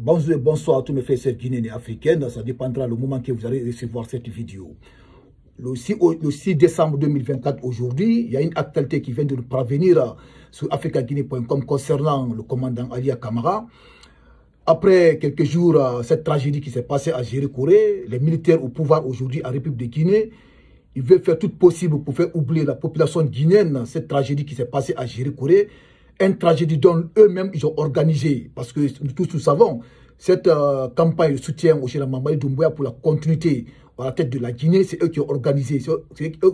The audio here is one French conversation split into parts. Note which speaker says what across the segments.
Speaker 1: Bonjour et bonsoir à tous mes frères et sœurs guinéens et africaines. Ça dépendra le moment que vous allez recevoir cette vidéo. Le 6 décembre 2024, aujourd'hui, il y a une actualité qui vient de nous parvenir sur africaguinée.com concernant le commandant Alia Camara. Après quelques jours, cette tragédie qui s'est passée à Jéré-Koré, les militaires au pouvoir aujourd'hui en République de Guinée, ils veulent faire tout possible pour faire oublier la population guinéenne cette tragédie qui s'est passée à Jéré-Koré. Une tragédie dont eux-mêmes ils ont organisé, parce que tous nous savons, cette campagne de soutien au général Mamadi Doumbouya pour la continuité à la tête de la Guinée, c'est eux qui ont organisé, c'est eux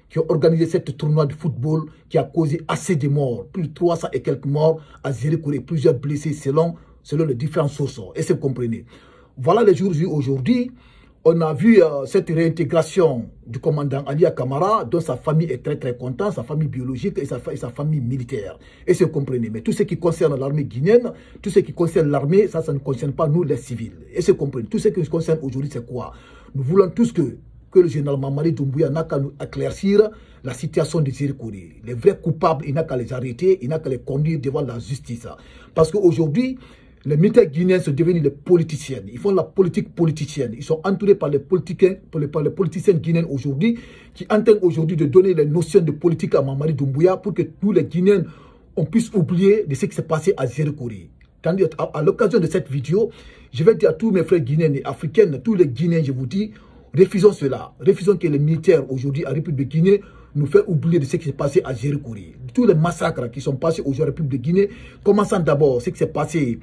Speaker 1: qui ont organisé cette tournoi de football qui a causé assez de morts, plus de 300 et quelques morts à Jéré-Koré, plusieurs blessés selon les différentes sources. Et c'est vous comprenez. Voilà les jours aujourd'hui. On a vu cette réintégration du commandant Alia Camara, dont sa famille est très contente, sa famille biologique et sa famille militaire. Et c'est vous comprenez. Mais tout ce qui concerne l'armée guinéenne, tout ce qui concerne l'armée, ça ne concerne pas nous les civils. Et c'est vous comprenez. Tout ce qui nous concerne aujourd'hui, c'est quoi? Nous voulons tous que le général Mamadi Doumbouya n'a qu'à nous éclaircir la situation de Jéré-Koré. Les vrais coupables, il n'a qu'à les arrêter, il n'a qu'à les conduire devant la justice. Parce qu'aujourd'hui, les militaires guinéens sont devenus des politiciens. Ils font la politique politicienne. Ils sont entourés par les politiciens guinéens aujourd'hui qui entendent aujourd'hui de donner les notions de politique à Mamadi Doumbouya pour que nous les Guinéens, on puisse oublier de ce qui s'est passé à Jéré-Koré. À l'occasion de cette vidéo, je vais dire à tous mes frères guinéens et africains, tous les Guinéens, je vous dis, refusons cela. Refusons que les militaires aujourd'hui en République de Guinée nous fait oublier de ce qui s'est passé à Jéré-Koré. Tous les massacres qui sont passés aujourd'hui en République de Guinée, commençant d'abord ce qui s'est passé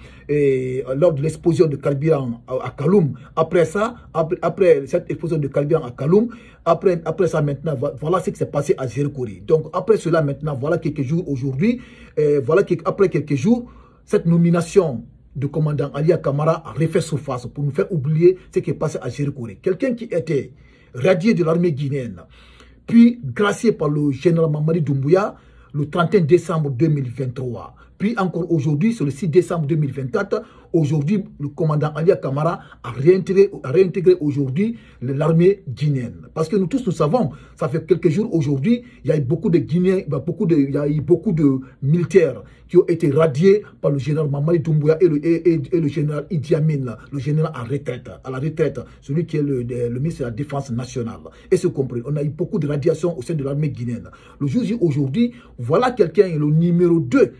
Speaker 1: lors de l'explosion de carburant à Kaloum. Après ça, après cette explosion de carburant à Kaloum, après ça maintenant, voilà ce qui s'est passé à Jéré-Koré. Donc après cela maintenant, voilà quelques jours aujourd'hui, après quelques jours, cette nomination de commandant Alia Camara a refait surface pour nous faire oublier ce qui est passé à Jéré-Koré. Quelqu'un qui était radié de l'armée guinéenne, puis gracié par le général Mamadi Doumbouya le 31 décembre 2023. Puis encore aujourd'hui, sur le 6 décembre 2024, aujourd'hui, le commandant Alia Camara a réintégré aujourd'hui l'armée guinéenne. Parce que nous tous, nous savons, ça fait quelques jours aujourd'hui, il y a eu beaucoup de Guinéens, il y a eu beaucoup de militaires qui ont été radiés par le général Mamadi Doumbouya et le général Idi Amin, le général à la retraite, celui qui est le ministre de la Défense nationale. Et c'est compris, on a eu beaucoup de radiations au sein de l'armée guinéenne. Le jour aujourd'hui, voilà quelqu'un, le numéro 2,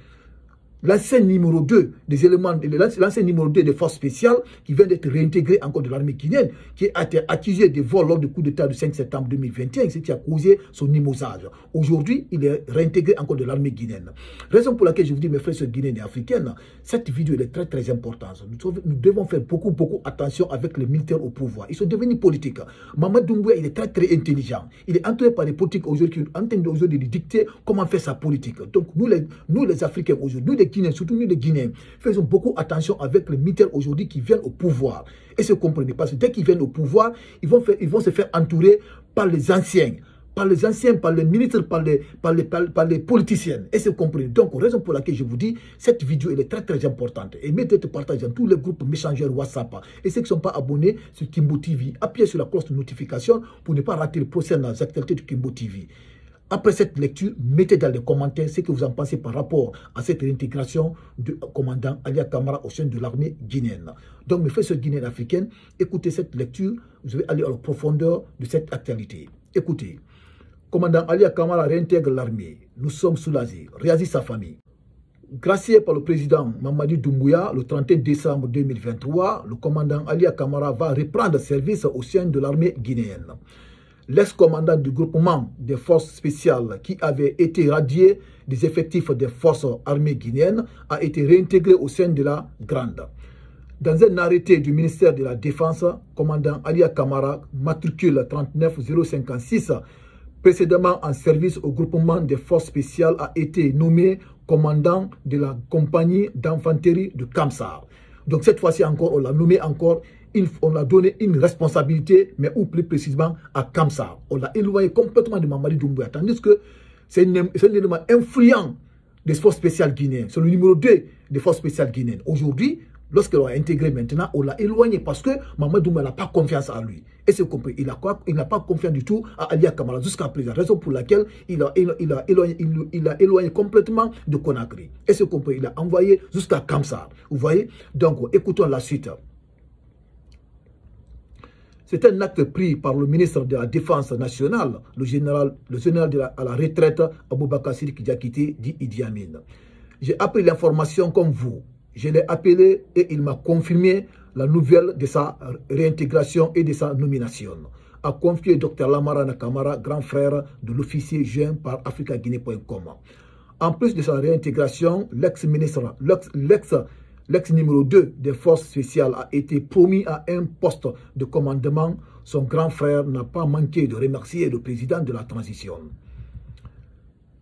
Speaker 1: l'ancien numéro 2 des éléments, l'ancien numéro 2 des forces spéciales qui vient d'être réintégré encore de l'armée guinéenne, qui a été accusé de vol lors du coup d'État du 5 septembre 2021, ce qui a causé son limogeage. Aujourd'hui, il est réintégré encore de l'armée guinéenne. Raison pour laquelle je vous dis, mes frères et sœurs guinéens et africaines, cette vidéo elle est très importante. Nous devons faire beaucoup attention avec les militaires au pouvoir. Ils sont devenus politiques. Mamadi Doumbouya, il est très intelligent. Il est entouré par des politiques aujourd'hui qui entendent aujourd'hui de dicter comment faire sa politique. Donc nous les Africains aujourd'hui, nous les Guinéens, surtout nous les Guinéens, faisons beaucoup attention avec les militaires aujourd'hui qui viennent au pouvoir. Et se comprenez, parce que dès qu'ils viennent au pouvoir, ils vont se faire entourer par les anciens, par les ministres, par les politiciens. Et c'est compris. Donc, raison pour laquelle je vous dis, cette vidéo elle est très importante. Et mettez partager dans tous les groupes messengers WhatsApp. Et ceux qui ne sont pas abonnés sur Kimbo TV, appuyez sur la cloche de notification pour ne pas rater les prochaines actualités de Kimbo TV. Après cette lecture, mettez dans les commentaires ce que vous en pensez par rapport à cette réintégration du commandant Alia Camara au sein de l'armée guinéenne. Donc, mes frères et sœurs guinéens africaines, écoutez cette lecture, vous allez aller à la profondeur de cette actualité. Écoutez, commandant Alia Camara réintègre l'armée. Nous sommes soulagés, réagit sa famille. Gracié par le président Mamadi Doumbouya le 31 décembre 2023, le commandant Alia Camara va reprendre service au sein de l'armée guinéenne. L'ex-commandant du groupement des forces spéciales qui avait été radié des effectifs des forces armées guinéennes a été réintégré au sein de la Grande. Dans un arrêté du ministère de la Défense, commandant Alia Camara, matricule 39056, précédemment en service au groupement des forces spéciales, a été nommé commandant de la compagnie d'infanterie de Kamsar. Donc cette fois-ci encore, on l'a nommé encore. On a donné une responsabilité, mais ou plus précisément à Kamsar. On l'a éloigné complètement de Mamadi Doumbouya. Tandis que c'est un élément influent des forces spéciales guinéennes. C'est le numéro 2 des forces spéciales guinéennes. Aujourd'hui, Lorsqu'on l'a intégré maintenant, on l'a éloigné parce que Mamadou Doumbouya n'a pas confiance en lui. Et c'est compris. Il n'a pas confiance du tout à Alia Camara jusqu'à présent. Raison pour laquelle il a éloigné complètement de Conakry. Et c'est compris. Il a envoyé jusqu'à Kamsar. Vous voyez? Donc, écoutons la suite. C'est un acte pris par le ministre de la Défense nationale, le général à la retraite, Aboubakar Sidiki Diakité, dit Idi Amin. J'ai appris l'information comme vous. Je l'ai appelé et il m'a confirmé la nouvelle de sa réintégration et de sa nomination. A confié Dr Lamara Nakamara, grand frère de l'officier joint par africaguinée.com. En plus de sa réintégration, l'ex-ministre, l'ex numéro 2 des forces spéciales a été promis à un poste de commandement. Son grand frère n'a pas manqué de remercier le président de la transition.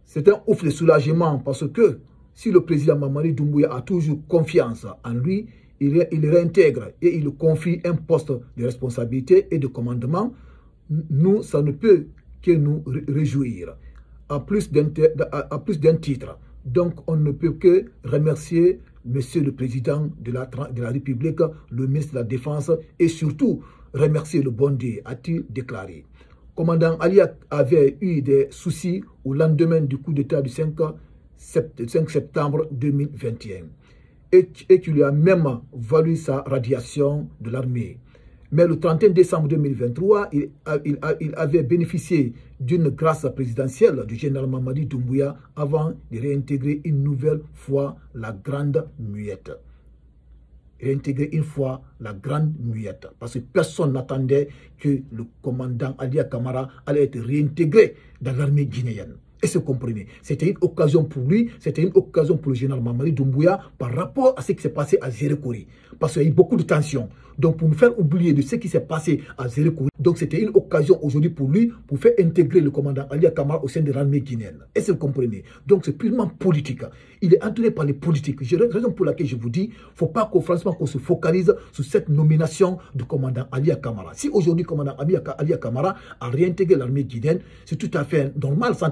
Speaker 1: C'est un ouf de soulagement parce que si le président Mamadi Doumbouya a toujours confiance en lui, il réintègre et il confie un poste de responsabilité et de commandement. Nous, ça ne peut que nous réjouir à plus d'un titre. Donc, on ne peut que remercier Monsieur le Président de la République, le ministre de la Défense et surtout remercier le bon Dieu, a-t-il déclaré. Commandant Alia avait eu des soucis au lendemain du coup d'État du 5 septembre 2021 et qui lui a même valu sa radiation de l'armée. Mais le 31 décembre 2023, il avait bénéficié d'une grâce présidentielle du général Mamadi Doumbouya avant de réintégrer une nouvelle fois la Grande Muette. Réintégrer une fois la Grande Muette. Parce que personne n'attendait que le commandant Alia Camara allait être réintégré dans l'armée guinéenne. Et se comprenez, c'était une occasion pour lui, c'était une occasion pour le général Mamadi Doumbouya par rapport à ce qui s'est passé à Zérékouri. Parce qu'il y a eu beaucoup de tensions. Donc pour nous faire oublier de ce qui s'est passé à Zérékouri, donc c'était une occasion aujourd'hui pour lui pour faire intégrer le commandant Alia Camara au sein de l'armée guinéenne. Et se comprenez. Donc c'est purement politique. Il est entouré par les politiques. C'est la raison pour laquelle je vous dis, il ne faut pas qu'on se focalise sur cette nomination du commandant Alia Camara. Si aujourd'hui le commandant Alia Camara a réintégré l'armée guinéenne, c'est tout à fait normal. Ça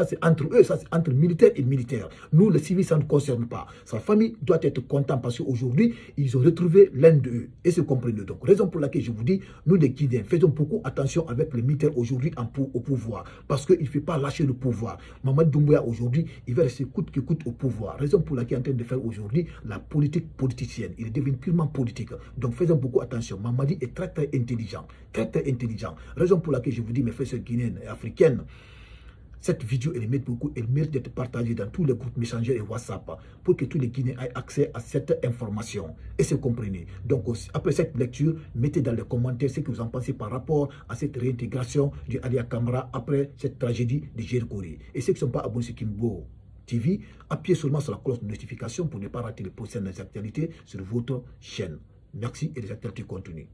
Speaker 1: c'est entre eux, ça c'est entre militaires et militaires. Nous, les civils, ça ne nous concerne pas. Sa famille doit être contente parce qu'aujourd'hui, ils ont retrouvé l'un d'eux. Et c'est compris. Donc, raison pour laquelle je vous dis, nous les Guinéens, faisons beaucoup attention avec les militaires aujourd'hui au pouvoir. Parce qu'il ne faut pas lâcher le pouvoir. Mamadi Doumbouya aujourd'hui, il va rester coûte que coûte au pouvoir. Raison pour laquelle il est en train de faire aujourd'hui la politique politicienne. Il est devenu purement politique. Donc, faisons beaucoup attention. Mamadi est très très intelligent. Très très intelligent. Raison pour laquelle je vous dis, mes frères guinéennes et africaines, cette vidéo, elle mérite d'être partagée dans tous les groupes Messenger et WhatsApp pour que tous les Guinéens aient accès à cette information. Et se comprenez. Donc, après cette lecture, mettez dans les commentaires ce que vous en pensez par rapport à cette réintégration du Alia Camara après cette tragédie de Zérékouri. Et ceux qui ne sont pas abonnés sur Kimbo TV, appuyez seulement sur la cloche de notification pour ne pas rater les prochaines actualités sur votre chaîne. Merci et les actualités continuent.